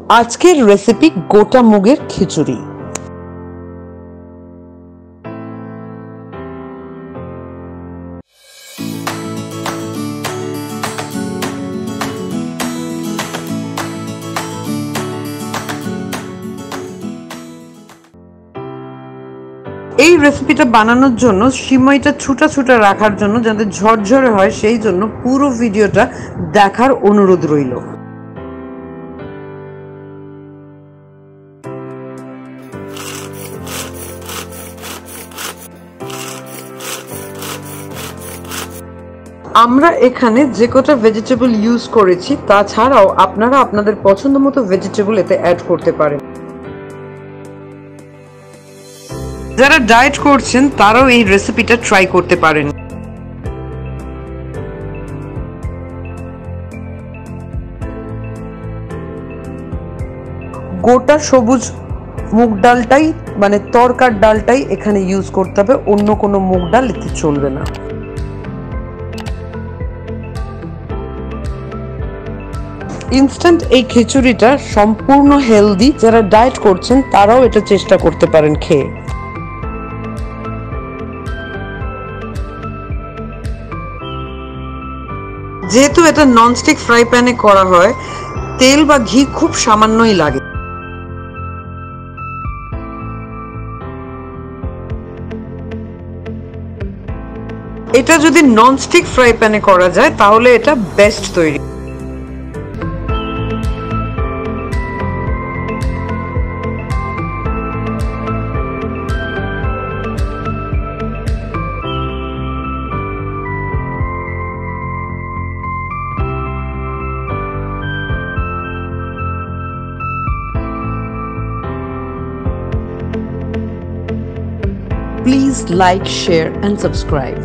আজকের রেসিপি গোটা মুগের খিচুড়ি। এই রেসিপিটা বানানোর জন্য সিমাইটা ছুটা ছুটা রাখার জন্য যাতে ঝরঝরে হয় সেই জন্য পুরো ভিডিওটা দেখার অনুরোধ রইল। আমরা এখানে যে কটা ভেজিটেবল ইউজ করেছি তাছাড়াও আপনারা আপনাদের পছন্দ মতো ভেজিটেবল এতে অ্যাড করতে পারেন। যারা ডায়েট করছেন তারাও এই রেসিপিটা ট্রাই করতে পারেন। গোটা সবুজ মুগ ডালটাই মানে তরকার ডালটাই এখানে ইউজ করতে হবে, অন্য কোনো মুগ ডাল এতে চলবে না। ইনস্ট্যান্ট এই খিচুড়িটা সম্পূর্ণ হেলদি, যারা ডায়েট করছেন তারাও এটা চেষ্টা করতে পারেন খেয়ে। যেহেতু এটা ননস্টিক ফ্রাই প্যানে করা হয়, তেল বা ঘি খুব সামান্যই লাগে। এটা যদি ননস্টিক ফ্রাই প্যানে করা যায় তাহলে এটা বেস্ট তৈরি। Please like, share and subscribe.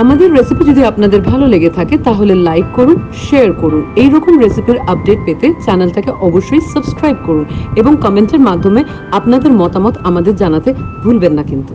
আমাদের রেসিপি যদি আপনাদের ভালো লেগে থাকে তাহলে লাইক করুন, শেয়ার করুন। এই রকম রেসিপির আপডেট পেতে চ্যানেলটাকে অবশ্যই সাবস্ক্রাইব করুন এবং কমেন্টের মাধ্যমে আপনাদের মতামত আমাদের জানাতে ভুলবেন না কিন্তু।